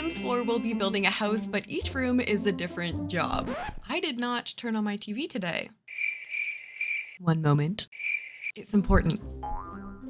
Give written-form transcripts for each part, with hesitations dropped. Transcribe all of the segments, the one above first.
Sims 4 we'll be building a house, but each room is a different job. I did not turn on my TV today. One moment. It's important.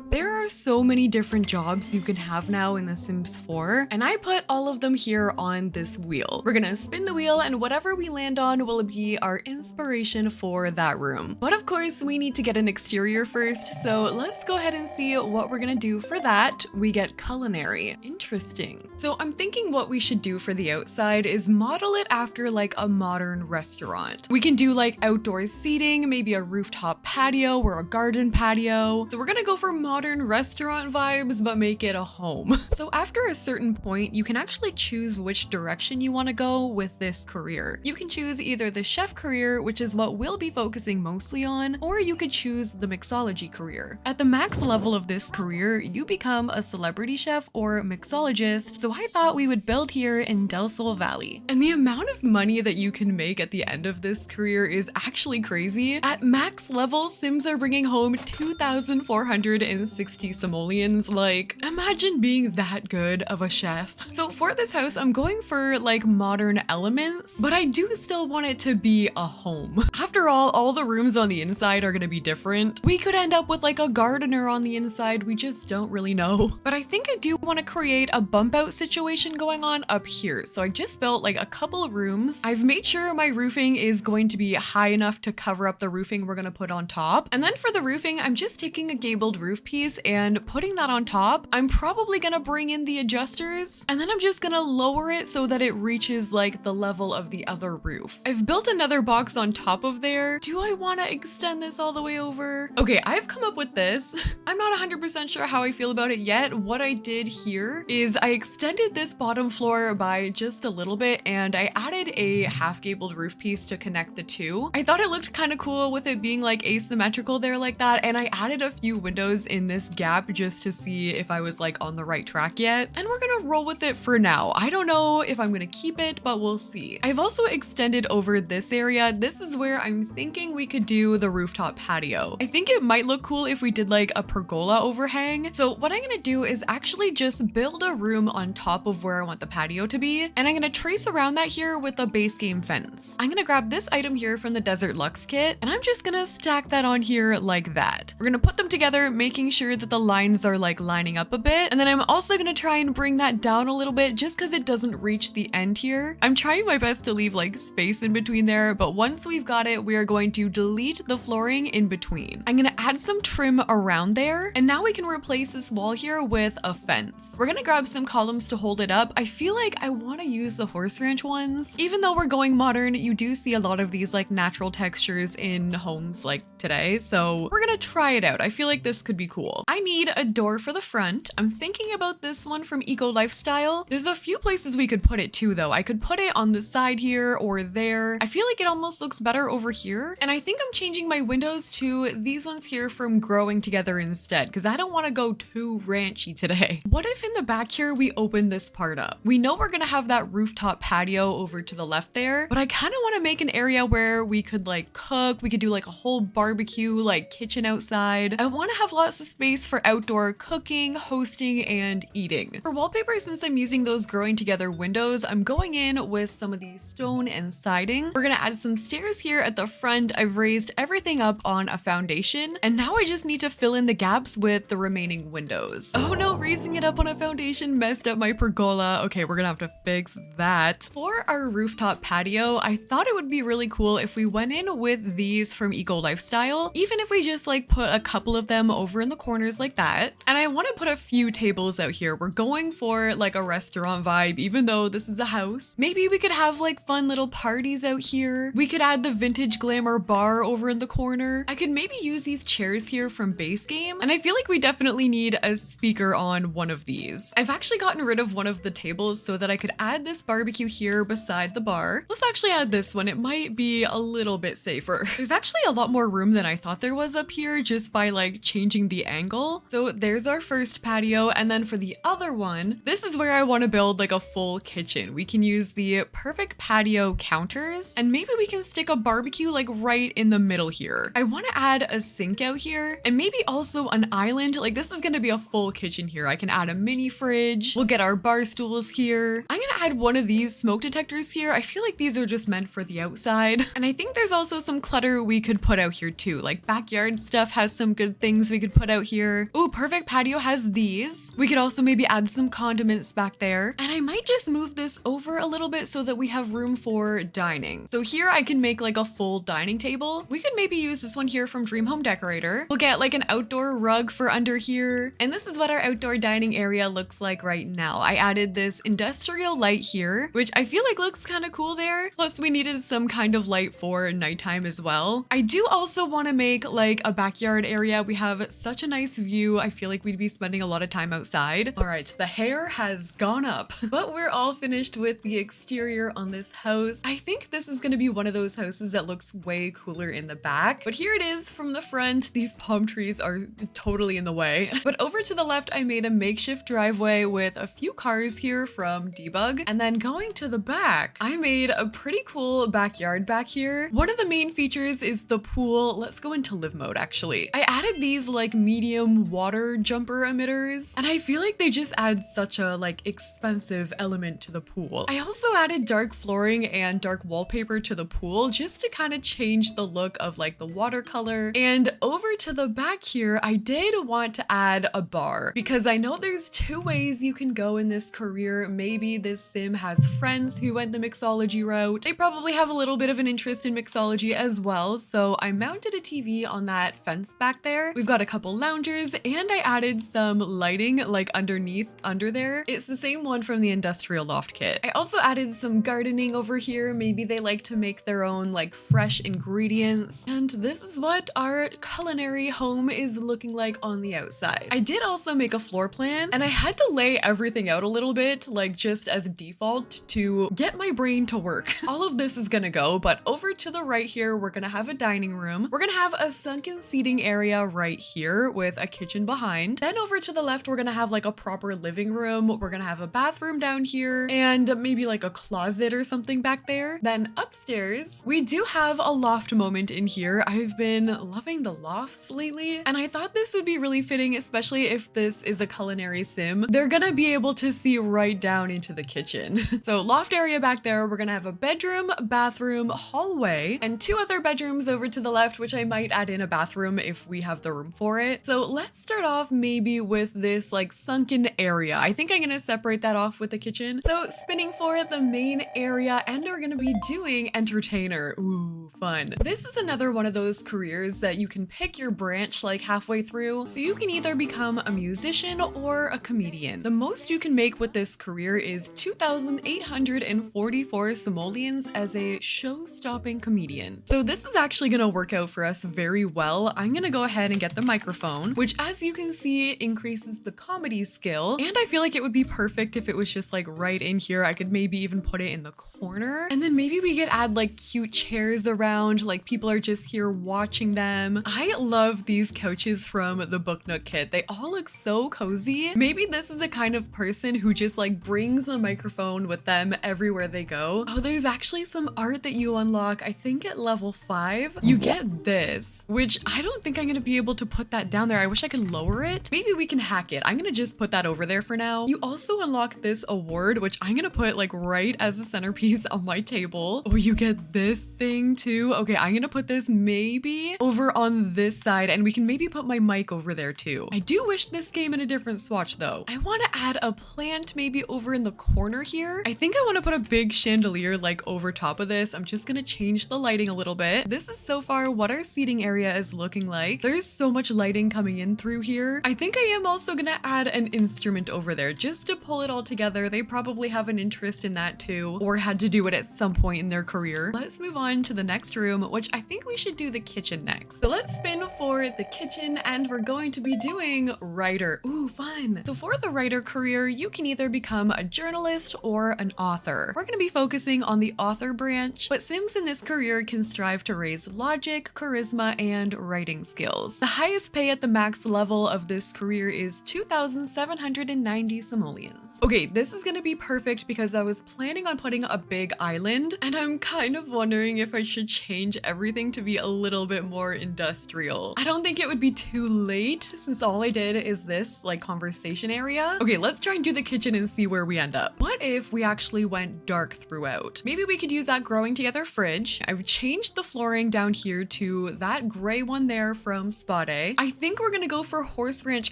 There are so many different jobs you can have now in The Sims 4, and I put all of them here on this wheel. We're gonna spin the wheel, and whatever we land on will be our inspiration for that room. But of course, we need to get an exterior first, so let's go ahead and see what we're gonna do for that. We get culinary. Interesting. So I'm thinking what we should do for the outside is model it after like a modern restaurant. We can do like outdoor seating, maybe a rooftop patio or a garden patio. So we're gonna go for modern restaurant vibes, but make it a home. So after a certain point, you can actually choose which direction you want to go with this career. You can choose either the chef career, which is what we'll be focusing mostly on, or you could choose the mixology career. At the max level of this career, you become a celebrity chef or mixologist, so I thought we would build here in Del Sol Valley. And the amount of money that you can make at the end of this career is actually crazy. At max level, Sims are bringing home 2,460 simoleons. Like, imagine being that good of a chef. So for this house, I'm going for like modern elements, but I do still want it to be a home. After all the rooms on the inside are gonna be different. We could end up with like a gardener on the inside, we just don't really know. But I think I do want to create a bump out situation going on up here. So I just built like a couple of rooms. I've made sure my roofing is going to be high enough to cover up the roofing we're gonna put on top. And then for the roofing, I'm just taking a gabled roof piece and putting that on top. I'm probably gonna bring in the adjusters, and then I'm just gonna lower it so that it reaches like the level of the other roof. I've built another box on top of there. Do I want to extend this all the way over? Okay, I've come up with this. I'm not 100% sure how I feel about it yet. What I did here is I extended this bottom floor by just a little bit, and I added a half gabled roof piece to connect the two. I thought it looked kind of cool with it being like asymmetrical there like that, and I added a few windows in this gap just to see if I was like on the right track yet. And we're gonna roll with it for now. I don't know if I'm gonna keep it, but we'll see. I've also extended over this area. This is where I'm thinking we could do the rooftop patio. I think it might look cool if we did like a pergola overhang. So what I'm gonna do is actually just build a room on top of where I want the patio to be, and I'm gonna trace around that here with a base game fence. I'm gonna grab this item here from the Desert Luxe kit, and I'm just gonna stack that on here like that. We're gonna put them together, making sure that the lines are like lining up a bit, and then I'm also gonna try and bring that down a little bit just because it doesn't reach the end here. I'm trying my best to leave like space in between there, but once we've got it, we are going to delete the flooring in between. I'm gonna add some trim around there, and now we can replace this wall here with a fence. We're gonna grab some columns to hold it up. I feel like I want to use the horse ranch ones. Even though we're going modern, you do see a lot of these like natural textures in homes like today, so we're gonna try it out. I feel like this could be cool. I need a door for the front. I'm thinking about this one from Eco Lifestyle. There's a few places we could put it too though. I could put it on the side here or there. I feel like it almost looks better over here. And I think I'm changing my windows to these ones here from Growing Together instead, because I don't want to go too ranchy today. What if in the back here we open this part up? We know we're gonna have that rooftop patio over to the left there, but I kind of want to make an area where we could like cook. We could do like a whole barbecue like kitchen outside. I want to have lots of space for outdoor cooking, hosting, and eating. For wallpaper, since I'm using those Growing Together windows, I'm going in with some of these stone and siding. We're gonna add some stairs here at the front. I've raised everything up on a foundation, and now I just need to fill in the gaps with the remaining windows. Oh no, raising it up on a foundation messed up my pergola. Okay, we're gonna have to fix that. For our rooftop patio, I thought it would be really cool if we went in with these from Eco Lifestyle, even if we just like put a couple of them over in the corners like that. And I want to put a few tables out here. We're going for like a restaurant vibe, even though this is a house. Maybe we could have like fun little parties out here. We could add the vintage glamour bar over in the corner. I could maybe use these chairs here from Base Game. And I feel like we definitely need a speaker on one of these. I've actually gotten rid of one of the tables so that I could add this barbecue here beside the bar. Let's actually add this one. It might be a little bit safer. There's actually a lot more room than I thought there was up here just by like changing the angle. jingle. So there's our first patio. And then for the other one, this is where I want to build like a full kitchen. We can use the perfect patio counters, and maybe we can stick a barbecue like right in the middle here. I want to add a sink out here, and maybe also an island. Like this is going to be a full kitchen here. I can add a mini fridge. We'll get our bar stools here. I'm going to add one of these smoke detectors here. I feel like these are just meant for the outside. And I think there's also some clutter we could put out here too. Like backyard stuff has some good things we could put out here. Ooh, perfect patio has these. We could also maybe add some condiments back there. And I might just move this over a little bit so that we have room for dining. So here I can make like a full dining table. We could maybe use this one here from Dream Home Decorator. We'll get like an outdoor rug for under here. And this is what our outdoor dining area looks like right now. I added this industrial light here, which I feel like looks kind of cool there. Plus we needed some kind of light for nighttime as well. I do also want to make like a backyard area. We have such a nice view. I feel like we'd be spending a lot of time outside. All right, the hair has gone up, but we're all finished with the exterior on this house. I think this is going to be one of those houses that looks way cooler in the back, but here it is from the front. These palm trees are totally in the way. But over to the left, I made a makeshift driveway with a few cars here from Debug. And then going to the back, I made a pretty cool backyard back here. One of the main features is the pool. Let's go into live mode actually. I added these like medium water jumper emitters, and I feel like they just add such a like expensive element to the pool. I also added dark flooring and dark wallpaper to the pool just to kind of change the look of like the watercolor. And over to the back here, I did want to add a bar because I know there's two ways you can go in this career. Maybe this sim has friends who went the mixology route. They probably have a little bit of an interest in mixology as well. So I mounted a TV on that fence back there. We've got a couple loungers and I added some lighting like underneath under there. It's the same one from the industrial loft kit. I also added some gardening over here. Maybe they like to make their own like fresh ingredients. And this is what our culinary home is looking like on the outside. I did also make a floor plan and I had to lay everything out a little bit, like just as default to get my brain to work. All of this is gonna go, but over to the right here, we're gonna have a dining room. We're gonna have a sunken seating area right here with a kitchen behind. Then over to the left, we're gonna have like a proper living room. We're gonna have a bathroom down here and maybe like a closet or something back there. Then upstairs, we do have a loft moment in here. I've been loving the lofts lately, and I thought this would be really fitting, especially if this is a culinary sim. They're gonna be able to see right down into the kitchen. So loft area back there, we're gonna have a bedroom, bathroom, hallway, and two other bedrooms over to the left, which I might add in a bathroom if we have the room for it. So let's start off maybe with this like sunken area. I think I'm gonna separate that off with the kitchen. So spinning for the main area, and we're gonna be doing entertainer. Ooh, fun. This is another one of those careers that you can pick your branch like halfway through. So you can either become a musician or a comedian. The most you can make with this career is 2,844 simoleons as a show-stopping comedian. So this is actually gonna work out for us very well. I'm gonna go ahead and get the microphone, which as you can see increases the comedy skill. And I feel like it would be perfect if it was just like right in here. I could maybe even put it in the corner. And then maybe we could add like cute chairs around, like people are just here watching them. I love these couches from the Book Nook kit. They all look so cozy. Maybe this is the kind of person who just like brings the microphone with them everywhere they go. Oh, there's actually some art that you unlock. I think at level 5, you get this, which I don't think I'm gonna be able to put that down there. I wish I could lower it. Maybe we can hack it. I'm gonna just put that over there for now. You also unlock this award, which I'm gonna put like right as a centerpiece on my table. Oh, you get this thing too. Okay, I'm gonna put this maybe over on this side, and we can maybe put my mic over there too. I do wish this came in a different swatch though. I want to add a plant maybe over in the corner here. I think I want to put a big chandelier like over top of this. I'm just gonna change the lighting a little bit. This is so far what our seating area is looking like. There's so much lighting coming in through here. I think I am also gonna add an instrument over there just to pull it all together. They probably have an interest in that too, or had to do it at some point in their career. Let's move on to the next next room, which I think we should do the kitchen next. So let's spin for the kitchen and we're going to be doing writer. Ooh, fun. So for the writer career, you can either become a journalist or an author. We're going to be focusing on the author branch, but Sims in this career can strive to raise logic, charisma, and writing skills. The highest pay at the max level of this career is 2,790 simoleons. Okay, this is gonna be perfect because I was planning on putting a big island, and I'm kind of wondering if I should change everything to be a little bit more industrial. I don't think it would be too late since all I did is this like conversation area. Okay, let's try and do the kitchen and see where we end up. What if we actually went dark throughout? Maybe we could use that growing together fridge. I've changed the flooring down here to that gray one there from Spot A. I think we're gonna go for horse ranch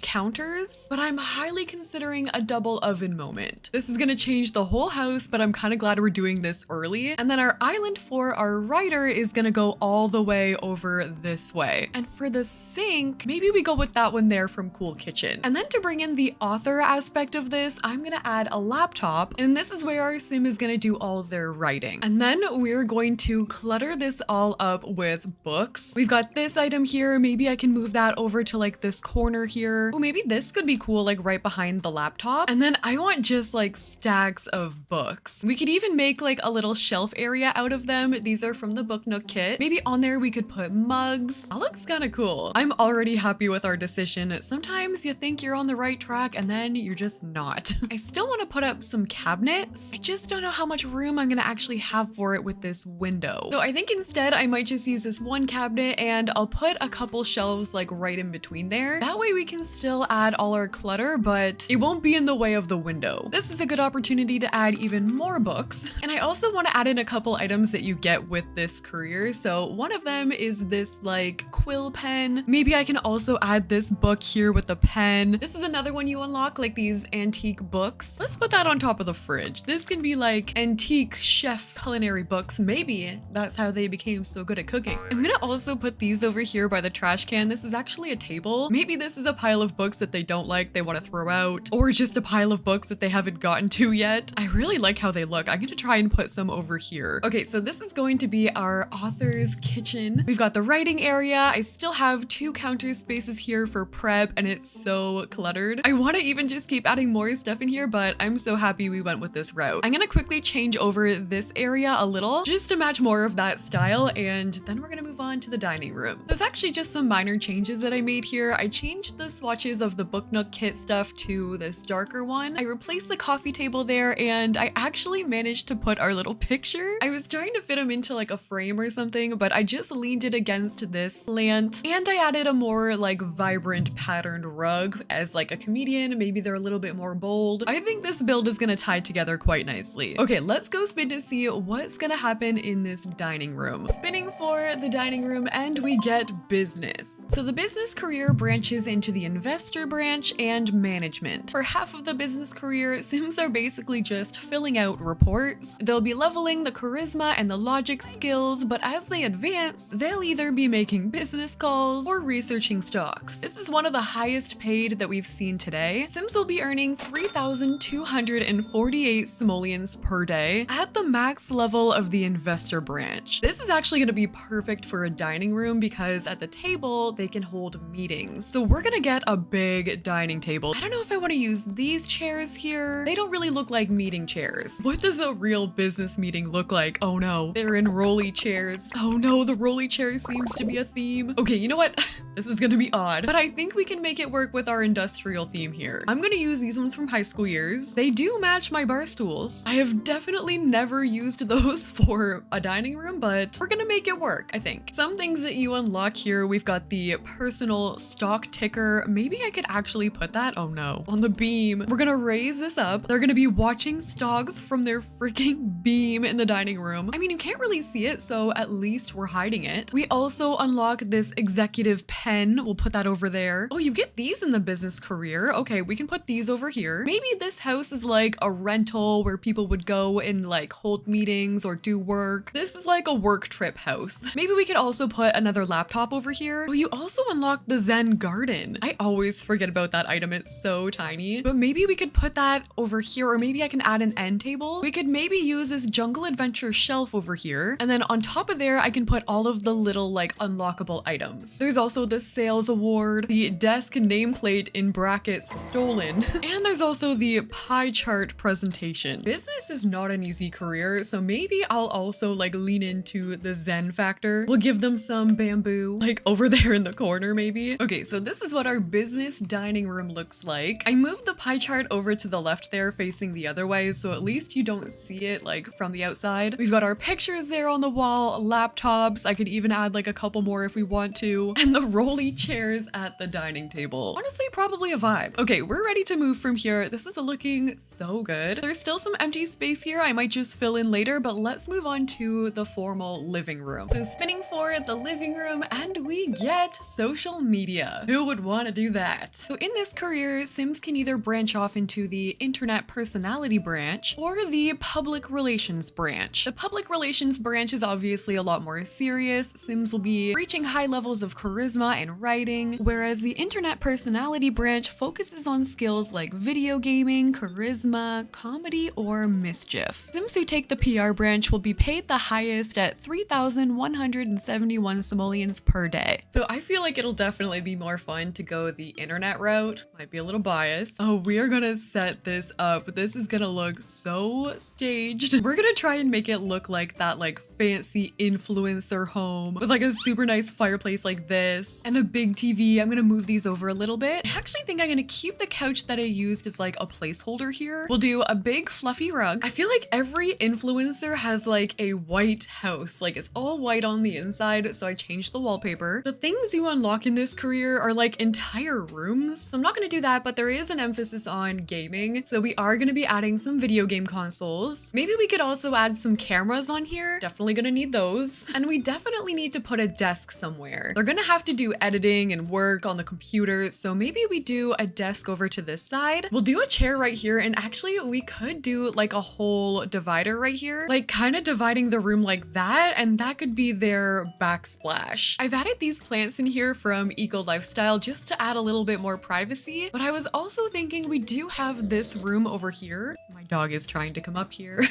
counters, but I'm highly considering a double oven moment. This is gonna change the whole house, but I'm kind of glad we're doing this early. And then our island for our writer is gonna go all the way over this way. And for the sink, maybe we go with that one there from Cool Kitchen. And then to bring in the author aspect of this, I'm gonna add a laptop, and this is where our sim is gonna do all their writing. And then we're going to clutter this all up with books. We've got this item here. Maybe I can move that over to like this corner here. Oh, maybe this could be cool, like right behind the laptop. And then I want just like stacks of books. We could even make like a little shelf area out of them. These are from the Book Nook kit. Maybe on there we could put mugs. That looks kind of cool. I'm already happy with our decision. Sometimes you think you're on the right track and then you're just not. I still want to put up some cabinets. I just don't know how much room I'm gonna actually have for it with this window. So I think instead I might just use this one cabinet and I'll put a couple shelves like right in between there. That way we can still add all our clutter, but it won't be in the way of the window. This is a good opportunity to add even more books. And I also want to add in a couple items that you get with this career. So one of them is this like quill pen. Maybe I can also add this book here with the pen. This is another one you unlock, like these antique books. Let's put that on top of the fridge. This can be like antique chef culinary books. Maybe that's how they became so good at cooking. I'm gonna also put these over here by the trash can. This is actually a table. Maybe this is a pile of books that they don't like, they want to throw out, or just a pile of books that they haven't gotten to yet. I really like how they look. I'm gonna try and put some over here. Okay, so this is going to be our author's kitchen. We've got the writing area. I still have 2 counter spaces here for prep, and it's so cluttered. I want to even just keep adding more stuff in here, but I'm so happy we went with this route. I'm gonna quickly change over this area a little just to match more of that style, and then we're gonna move on to the dining room. There's actually just some minor changes that I made here. I changed the swatches of the Book Nook kit stuff to this darker one. I replaced the coffee table there, and I actually managed to put our little picture. I was trying to fit them into like a frame or something, but I just leaned it against this plant, and I added a more like vibrant patterned rug as like a comedian. Maybe they're a little bit more bold. I think this build is gonna tie together quite nicely. Okay, let's go spin to see what's gonna happen in this dining room. Spinning for the dining room, and we get business. So the business career branches into the investor branch and management. For half of the business career, Sims are basically just filling out reports. They'll be leveling the charisma and the logic skills, but as they advance, they'll either be making business calls or researching stocks. This is one of the highest paid that we've seen today. Sims will be earning 3,248 simoleons per day at the max level of the investor branch. This is actually going to be perfect for a dining room because at the table, they can hold meetings. So we're gonna get a big dining table. I don't know if I want to use these chairs here. They don't really look like meeting chairs. What does a real business meeting look like? Oh no, they're in rolly chairs. Oh no, the rolly chair seems to be a theme. Okay, you know what? This is gonna be odd, but I think we can make it work with our industrial theme here. I'm gonna use these ones from high school years. They do match my bar stools. I have definitely never used those for a dining room, but we're gonna make it work, I think. Some things that you unlock here, we've got the personal stock ticker. Maybe I could actually put that, oh no, on the beam. We're gonna raise this up. They're gonna be watching stocks from their freaking beam in the dining room. I mean, you can't really see it, so at least we're hiding it. We also unlock this executive pen. We'll put that over there. Oh, you get these in the business career. Okay, we can put these over here. Maybe this house is like a rental where people would go and like hold meetings or do work. This is like a work trip house. Maybe we could also put another laptop over here. Oh, you also unlocked the Zen garden. I always forget about that item. It's so tiny, but maybe we could put that over here, or maybe I can add an end table. We could maybe use this jungle adventure shelf over here. And then on top of there, I can put all of the little like unlockable items. There's also the sales award, the desk nameplate in brackets stolen, and there's also the pie chart presentation. Business is not an easy career, so maybe I'll also like lean into the Zen factor. We'll give them some bamboo, like over there in the corner maybe. Okay, so this is what our business dining room looks like. I moved the pie chart over to the left there facing the other way, so at least you don't see it like from the outside. We've got our pictures there on the wall, laptops. I could even add like a couple more if we want to, and the rolly chairs at the dining table. Honestly, probably a vibe. Okay, we're ready to move from here. This is looking so good. There's still some empty space here. I might just fill in later, but let's move on to the formal living room. So spinning forward the living room, and we get social media. Who would want to do that? So in this career, Sims can either branch off into the internet personality branch or the public relations branch. The public relations branch is obviously a lot more serious. Sims will be reaching high levels of charisma and writing, whereas the internet personality branch focuses on skills like video gaming, charisma, comedy, or mischief. Sims who take the PR branch will be paid the highest at 3,171 simoleons per day. So I feel like it'll definitely be more fun to go the internet route. Might be a little biased. Oh, we are gonna set this up. This is gonna look so staged. We're gonna try and make it look like that like fancy influencer home with like a super nice fireplace like this and a big TV. I'm gonna move these over a little bit. I actually think I'm gonna keep the couch that I used as like a placeholder here. We'll do a big fluffy rug. I feel like every influencer has like a white house, like it's all white on the inside, so I changed the wallpaper. The things you unlock in this career are like entire rooms, so I'm not gonna do that, but there is an emphasis on gaming, so we are gonna be adding some video game consoles. Maybe we could also add some cameras on here. Definitely gonna need those. And we definitely need to put a desk somewhere. They're gonna have to do editing and work on the computer, so maybe we do a desk over to this side. We'll do a chair right here, and actually we could do like a whole divider right here, like kind of dividing the room like that, and that could be their backsplash. I've added these plants in here from Eco Lifestyle just to add a little bit more privacy, but I was also thinking we do have this room over here. My dog is trying to come up here.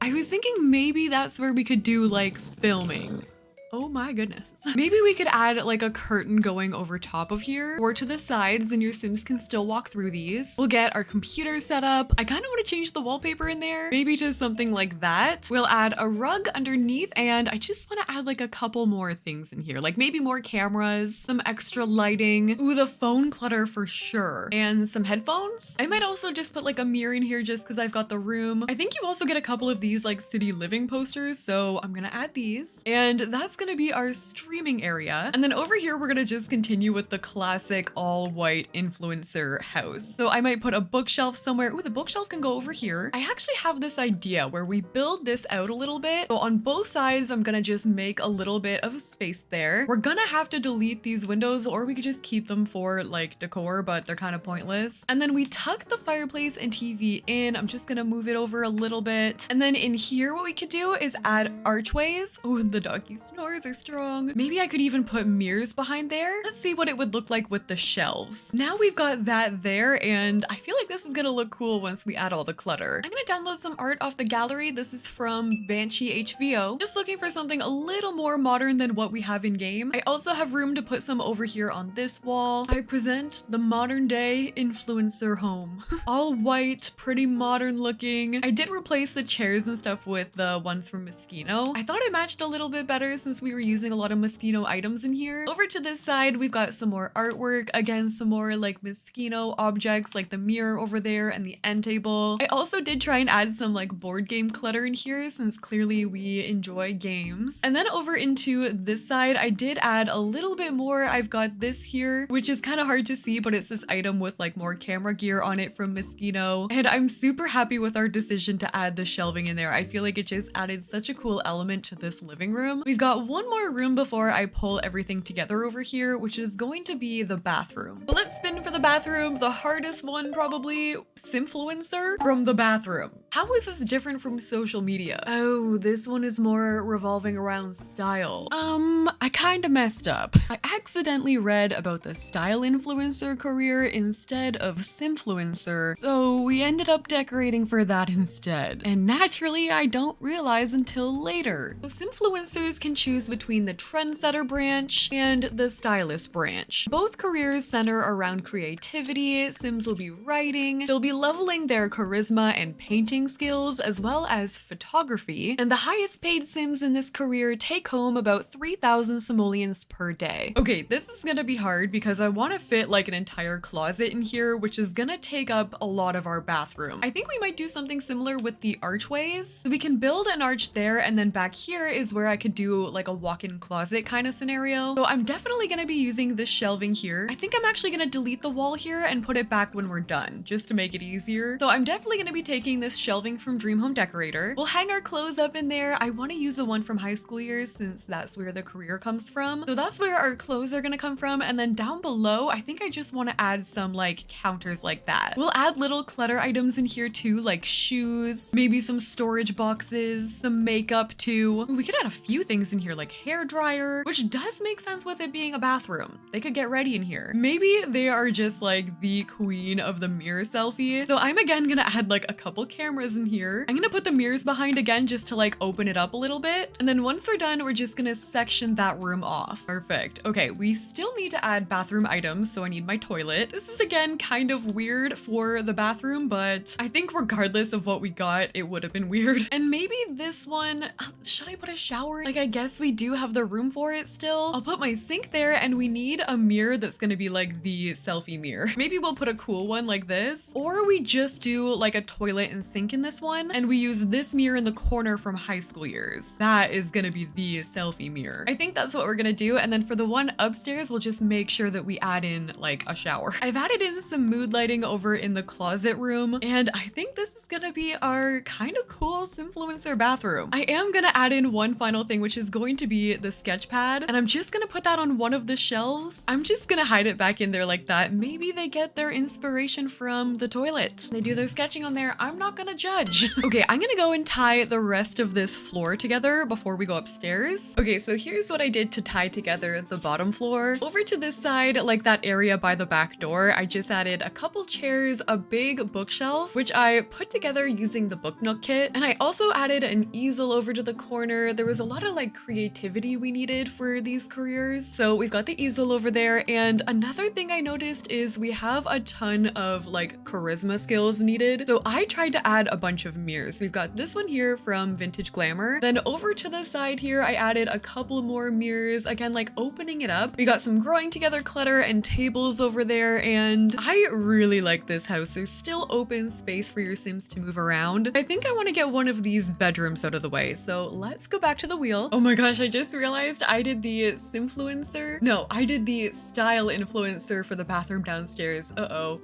I was thinking maybe that's where we could do like filming. Oh my goodness. Maybe we could add like a curtain going over top of here or to the sides, and your Sims can still walk through these. We'll get our computer set up. I kind of want to change the wallpaper in there, maybe to something like that. We'll add a rug underneath, and I just want to add like a couple more things in here, like maybe more cameras, some extra lighting. Ooh, the phone clutter for sure. And some headphones. I might also just put like a mirror in here just because I've got the room. I think you also get a couple of these like city living posters, so I'm gonna add these. And that's gonna be our streaming area. And then over here, we're gonna just continue with the classic all white influencer house. So I might put a bookshelf somewhere. Ooh, the bookshelf can go over here. I actually have this idea where we build this out a little bit. So on both sides, I'm gonna just make a little bit of space there. We're gonna have to delete these windows, or we could just keep them for like decor, but they're kind of pointless. And then we tuck the fireplace and TV in. I'm just gonna move it over a little bit. And then in here, what we could do is add archways. Oh, the doggy snores are strong. Maybe I could even put mirrors behind there. Let's see what it would look like with the shelves. Now we've got that there, and I feel like this is gonna look cool once we add all the clutter. I'm gonna download some art off the gallery. This is from Banshee HVO. Just looking for something a little more modern than what we have in game. I also have room to put some over here on this wall. I present the modern day influencer home. All white, pretty modern looking. I did replace the chairs and stuff with the ones from Moschino. I thought it matched a little bit better since we were using a lot of Moschino items in here. Over to this side, we've got some more artwork. Again, some more like Moschino objects like the mirror over there and the end table. I also did try and add some like board game clutter in here since clearly we enjoy games. And then over into this side, I did add a little bit more. I've got this here, which is kind of hard to see, but it's this item with like more camera gear on it from Moschino. And I'm super happy with our decision to add the shelving in there. I feel like it just added such a cool element to this living room. We've got one more room before I pull everything together over here, which is going to be the bathroom. But let's spin for the bathroom. The hardest one probably, Simfluencer from the bathroom. How is this different from social media? Oh, this one is more revolving around style. I kind of messed up. I accidentally read about the style influencer career instead of simfluencer, so we ended up decorating for that instead. And naturally, I don't realize until later. So simfluencers can choose between the trendsetter branch and the stylist branch. Both careers center around creativity. Sims will be writing, they'll be leveling their charisma and painting skills, as well as photography. And the highest paid Sims in this career take home about 3,000 simoleons per day. Okay, this is gonna be hard because I want to fit like an entire closet in here, which is gonna take up a lot of our bathroom. I think we might do something similar with the archways. So we can build an arch there, and then back here is where I could do like a walk-in closet kind of scenario. So I'm definitely gonna be using this shelving here. I think I'm actually gonna delete the wall here and put it back when we're done, just to make it easier. So I'm definitely gonna be taking this shelving from Dream Home Decorator. We'll hang our clothes up in there. I want to use the one from high school years since that's where the career comes from. So that's where our clothes are gonna come from. And then down below, I think I just want to add some like counters like that. We'll add little clutter items in here too, like shoes, maybe some storage boxes, some makeup too. Ooh, we could add a few things in here like hair dryer, which does make sense with it being a bathroom. They could get ready in here. Maybe they are just like the queen of the mirror selfie. So I'm again gonna add like a couple cameras in here. I'm gonna put the mirrors behind again just to like open it up a little bit. And then once we're done, we're just gonna section that room off. Perfect. Okay, we still need to add bathroom items, so I need my toilet. This is again kind of weird for the bathroom, but I think regardless of what we got, it would have been weird. And maybe this one, should I put a shower? Like, I guess we do have the room for it still. I'll put my sink there, and we need a mirror that's gonna be like the selfie mirror. Maybe we'll put a cool one like this, or we just do like a toilet and sink in this one, and we use this mirror in the corner from high school years. That is gonna be the selfie mirror. I think that's what we're gonna do. And then for the one upstairs, we'll just make sure that we add in like a shower. I've added in some mood lighting over in the closet room, and I think this is gonna be our kind of cool Simfluencer bathroom. I am gonna add in one final thing, which is going to be the sketch pad, and I'm just gonna put that on one of the shelves. I'm just gonna hide it back in there like that. Maybe they get their inspiration from the toilet. They do their sketching on there. I'm not gonna judge. Okay, I'm gonna go and tie the rest of this floor together before we go upstairs. Okay, so here's what I did to tie together the bottom floor. Over to this side, like that area by the back door, I just added a couple chairs, a big bookshelf, which I put together using the Book Nook kit. And I also added an easel over to the corner. There was a lot of like creativity we needed for these careers. So we've got the easel over there. And another thing I noticed is we have a ton of like charisma skills needed. So I tried to add a bunch of mirrors. We've got this one here from Vintage Glamour. Then over to the side here, I added a couple more mirrors, again, like opening it up. We got some growing together clutter and tables over there. And I really like this house. There's still open space for your Sims to move around. I think I want to get one of these bedrooms out of the way. So let's go back to the wheel. Oh my gosh, I just realized I did the Simfluencer. No, I did the style influencer for the bathroom downstairs. Uh-oh.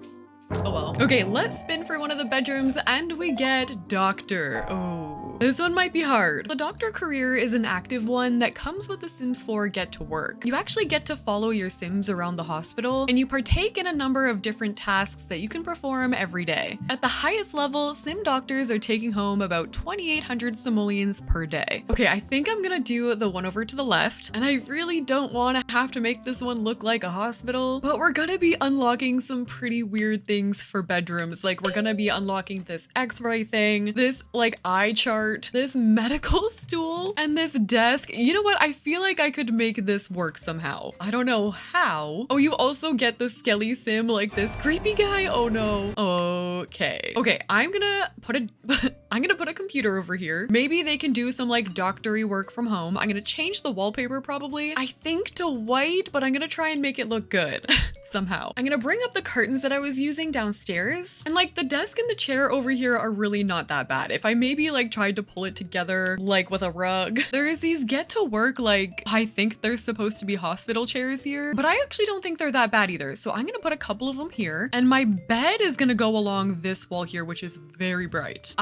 Oh well. Okay, let's spin for one of the bedrooms and we get Doctor. Oh, this one might be hard. The Doctor career is an active one that comes with the Sims 4 Get to Work. You actually get to follow your Sims around the hospital and you partake in a number of different tasks that you can perform every day. At the highest level, Sim doctors are taking home about 2,800 simoleons per day. Okay, I think I'm gonna do the one over to the left, and I really don't want to have to make this one look like a hospital, but we're gonna be unlocking some pretty weird things for bedrooms. Like, we're gonna be unlocking this X-ray thing, this like eye chart, this medical stool, and this desk. You know what? I feel like I could make this work somehow. I don't know how. Oh, you also get the Skelly Sim, like this creepy guy. Oh no. Okay. Okay, I'm gonna put a computer over here. Maybe they can do some like doctory work from home. I'm gonna change the wallpaper probably, I think, to white, but I'm gonna try and make it look good. Somehow. I'm gonna bring up the curtains that I was using downstairs, and like the desk and the chair over here are really not that bad. If I maybe like tried to pull it together like with a rug. There's these Get to Work, like I think they're supposed to be hospital chairs here, but I actually don't think they're that bad either. So I'm gonna put a couple of them here, and my bed is gonna go along this wall here, which is very bright.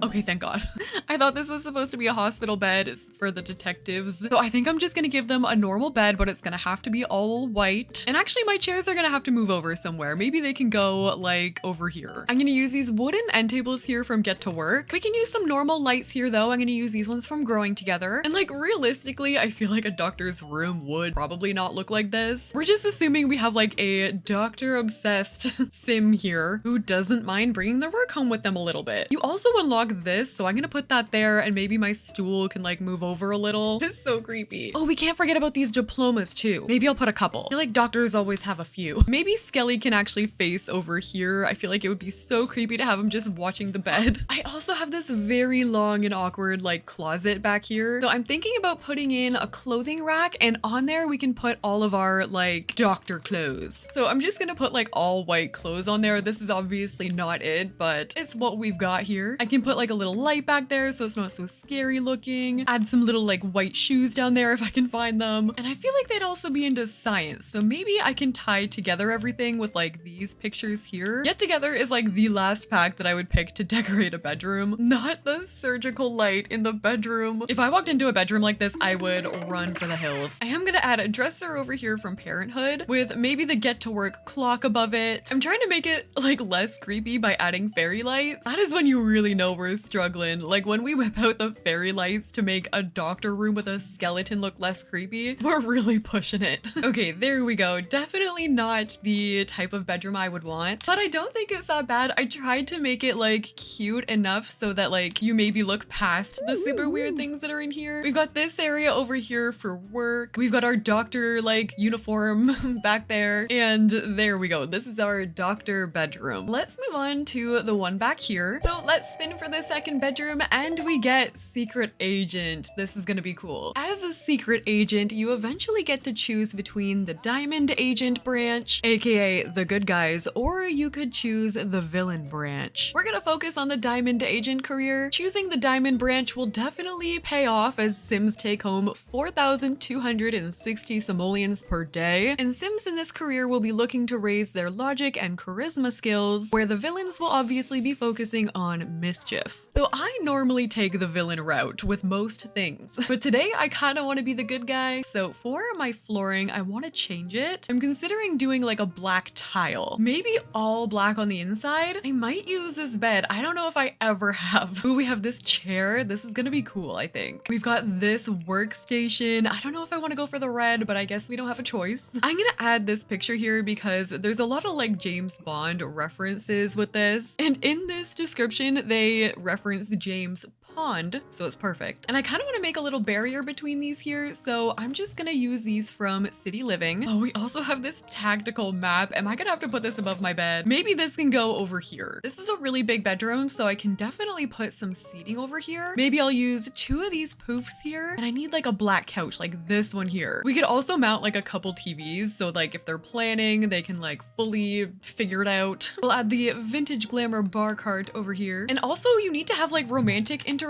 Okay, thank God. I thought this was supposed to be a hospital bed for the detectives. So I think I'm just gonna give them a normal bed, but it's gonna have to be all white. And actually my chairs are gonna have to move over somewhere. Maybe they can go like over here. I'm gonna use these wooden end tables here from Get to Work. We can use some normal lights here though. I'm gonna use these ones from Growing Together. And like realistically, I feel like a doctor's room would probably not look like this. We're just assuming we have like a doctor obsessed sim here who doesn't mind bringing their work home with them a little bit. You also unlock this, so I'm gonna put that there and maybe my stool can like move over a little. It's so creepy. Oh, we can't forget about these diplomas too. Maybe I'll put a couple. I feel like doctors always have a few. Maybe Skelly can actually face over here. I feel like it would be so creepy to have him just watching the bed. I also have this very long and awkward like closet back here. So I'm thinking about putting in a clothing rack, and on there we can put all of our like doctor clothes. So I'm just gonna put like all white clothes on there. This is obviously not it, but it's what we've got here. I can put like a little light back there so it's not so scary looking. Add some little like white shoes down there if I can find them. And I feel like they'd also be into science. So maybe I can tie together everything with like these pictures here. Get Together is like the last pack that I would pick to decorate a bedroom, not the surgical light in the bedroom. If I walked into a bedroom like this, I would run for the hills. I am gonna add a dresser over here from Parenthood with maybe the Get to Work clock above it. I'm trying to make it like less creepy by adding fairy lights. That is when you really know we're struggling. Like when we whip out the fairy lights to make a doctor room with a skeleton look less creepy, we're really pushing it. Okay, there we go. Definitely not the type of bedroom I would want, but I don't think it's that bad. I tried to make it like cute enough so that like you maybe look past the super weird things that are in here. We've got this area over here for work. We've got our doctor like uniform back there, and there we go. This is our doctor bedroom. Let's move on to the one back here. So let's spin for the second bedroom and we get secret agent. This is gonna be cool. As a secret agent, you eventually get to choose between the diamond agent branch, aka the good guys, or you could choose the villain branch. We're gonna focus on the diamond agent career. Choosing the diamond branch will definitely pay off as Sims take home 4,260 simoleons per day, and Sims in this career will be looking to raise their logic and charisma skills, where the villains will obviously be focusing on mischief. So I normally take the villain route with most things, but today I kind of want to be the good guy. So for my flooring, I want to change it. I'm considering doing like a black tile, maybe all black on the inside. I might use this bed. I don't know if I ever have. Ooh, we have this chair. This is gonna be cool, I think. We've got this workstation. I don't know if I want to go for the red, but I guess we don't have a choice. I'm gonna add this picture here because there's a lot of like James Bond references with this. And in this description, they reference James Pond, so it's perfect. And I kind of want to make a little barrier between these here, so I'm just gonna use these from City Living. Oh, we also have this tactical map. Am I gonna have to put this above my bed? Maybe this can go over here. This is a really big bedroom, so I can definitely put some seating over here. Maybe I'll use 2 of these poofs here, and I need like a black couch, like this one here. We could also mount like a couple TVs, so like if they're planning, they can like fully figure it out. We'll add the vintage glamour bar cart over here. And also you need to have like romantic interactions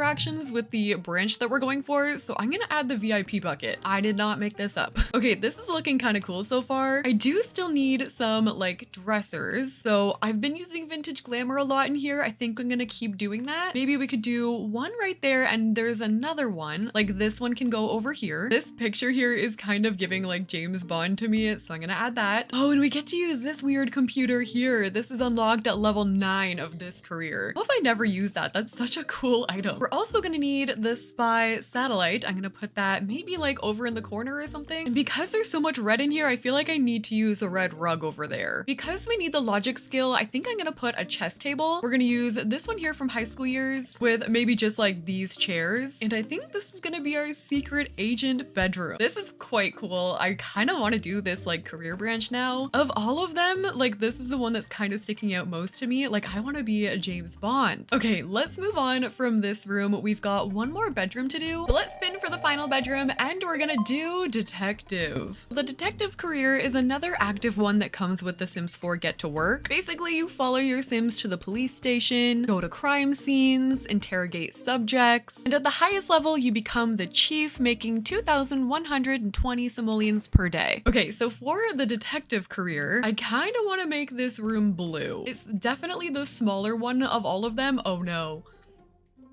with the branch that we're going for, so I'm gonna add the VIP bucket. I did not make this up. Okay, this is looking kind of cool so far. I do still need some like dressers, so I've been using vintage glamour a lot in here. I think I'm gonna keep doing that. Maybe we could do one right there, and there's another one. Like this one can go over here. This picture here is kind of giving like James Bond to me, so I'm gonna add that. Oh, and we get to use this weird computer here. This is unlocked at level 9 of this career. What if I never use that? That's such a cool item. We're also gonna need the spy satellite. I'm gonna put that maybe like over in the corner or something. And because there's so much red in here, I feel like I need to use a red rug over there. Because we need the logic skill, I think I'm gonna put a chess table. We're gonna use this one here from High School Years with maybe just like these chairs. And I think this is gonna be our secret agent bedroom. This is quite cool. I kind of want to do this like career branch now. Of all of them, like this is the one that's kind of sticking out most to me. Like I want to be a James Bond. Okay, let's move on from this room. We've got one more bedroom to do. Let's spin for the final bedroom, and we're gonna do detective. The detective career is another active one that comes with the Sims 4 Get to Work. Basically, you follow your Sims to the police station, go to crime scenes, interrogate subjects, and at the highest level, you become the chief, making 2,120 simoleons per day. Okay, so for the detective career, I kind of want to make this room blue. It's definitely the smaller one of all of them. Oh no.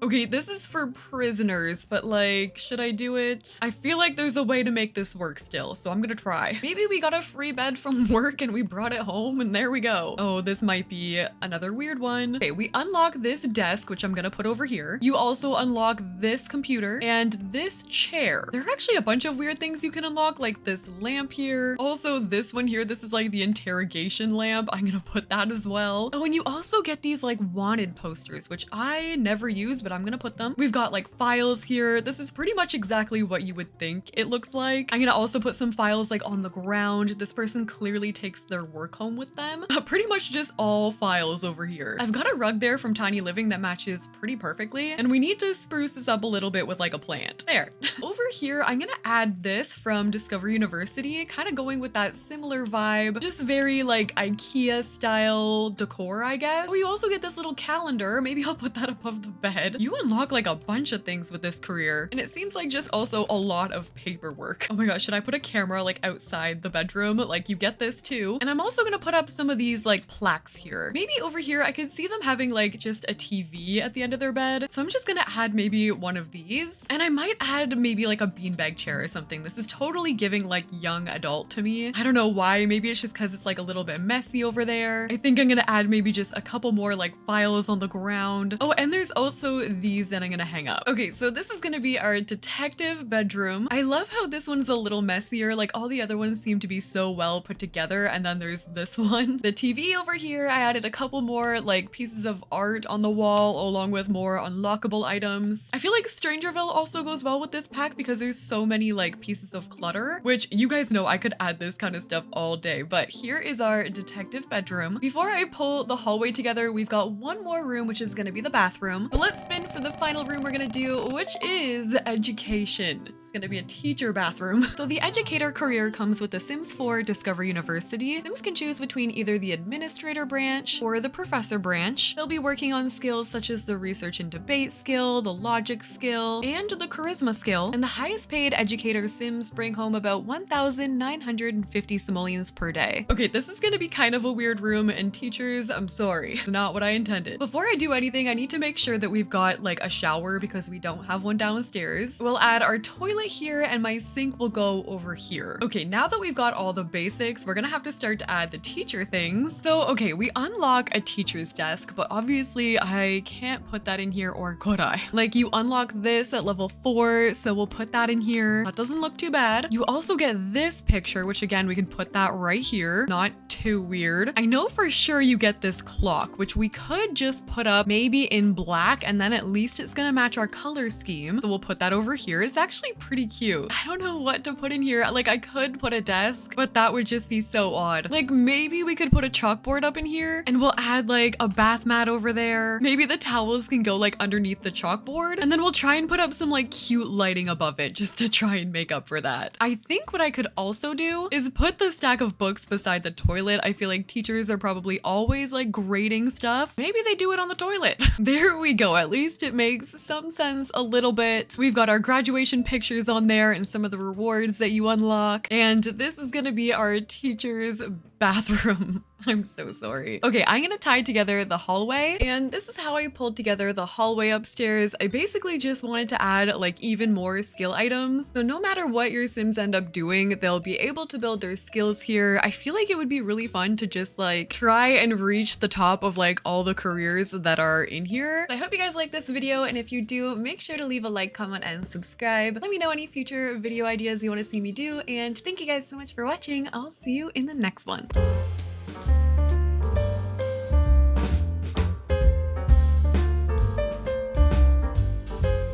Okay, this is for prisoners, but like, should I do it? I feel like there's a way to make this work still, so I'm gonna try. Maybe we got a free bed from work and we brought it home and there we go. Oh, this might be another weird one. Okay, we unlock this desk, which I'm gonna put over here. You also unlock this computer and this chair. There are actually a bunch of weird things you can unlock, like this lamp here. Also, this one here, this is like the interrogation lamp. I'm gonna put that as well. Oh, and you also get these like wanted posters, which I never use, but I'm gonna put them. We've got like files here. This is pretty much exactly what you would think it looks like. I'm gonna also put some files like on the ground. This person clearly takes their work home with them. Pretty much just all files over here. I've got a rug there from Tiny Living that matches pretty perfectly, and we need to spruce this up a little bit with like a plant. There. Over here, I'm gonna add this from Discover University, kind of going with that similar vibe, just very like IKEA style decor, I guess. Oh, you also get this little calendar. Maybe I'll put that above the bed. You unlock like a bunch of things with this career, and it seems like just also a lot of paperwork. Oh my gosh, should I put a camera like outside the bedroom? Like you get this too. And I'm also gonna put up some of these like plaques here. Maybe over here I could see them having like just a TV at the end of their bed. So I'm just gonna add maybe one of these, and I might add maybe like a beanbag chair or something. This is totally giving like young adult to me. I don't know why. Maybe it's just because it's like a little bit messy over there. I think I'm gonna add maybe just a couple more like files on the ground. Oh, and there's also these that I'm gonna hang up. Okay, so this is gonna be our detective bedroom. I love how this one's a little messier. Like all the other ones seem to be so well put together, and then there's this one. The TV over here, I added a couple more like pieces of art on the wall along with more unlockable items. I feel like Strangerville also goes well with this pack because there's so many like pieces of clutter, which you guys know I could add this kind of stuff all day. But here is our detective bedroom. Before I pull the hallway together, we've got one more room, which is gonna be the bathroom. But let's spin for the final room we're gonna do, which is education. Gonna be a teacher bathroom. So the educator career comes with the Sims 4 Discover University. Sims can choose between either the administrator branch or the professor branch. They'll be working on skills such as the research and debate skill, the logic skill, and the charisma skill. And the highest paid educator Sims bring home about 1,950 simoleons per day. Okay, this is gonna be kind of a weird room, and teachers, I'm sorry. It's not what I intended. Before I do anything, I need to make sure that we've got like a shower because we don't have one downstairs. We'll add our toilet here, and my sink will go over here. Okay, now that we've got all the basics, we're gonna have to start to add the teacher things. So, okay, we unlock a teacher's desk, but obviously I can't put that in here, or could I? Like, you unlock this at level 4, so we'll put that in here. That doesn't look too bad. You also get this picture, which again, we can put that right here. Not too weird. I know for sure you get this clock, which we could just put up maybe in black, and then at least it's gonna match our color scheme. So we'll put that over here. It's actually pretty cute. I don't know what to put in here. Like I could put a desk, but that would just be so odd. Like maybe we could put a chalkboard up in here, and we'll add like a bath mat over there. Maybe the towels can go like underneath the chalkboard, and then we'll try and put up some like cute lighting above it just to try and make up for that. I think what I could also do is put the stack of books beside the toilet. I feel like teachers are probably always like grading stuff. Maybe they do it on the toilet. There we go. At least it makes some sense a little bit. We've got our graduation pictures on there and some of the rewards that you unlock. And this is gonna be our teacher's bathroom. I'm so sorry. Okay, I'm gonna tie together the hallway, and this is how I pulled together the hallway upstairs. I basically just wanted to add like even more skill items. So no matter what your Sims end up doing, they'll be able to build their skills here. I feel like it would be really fun to just like try and reach the top of like all the careers that are in here. I hope you guys like this video, and if you do, make sure to leave a like, comment, and subscribe. Let me know any future video ideas you want to see me do, and thank you guys so much for watching. I'll see you in the next one.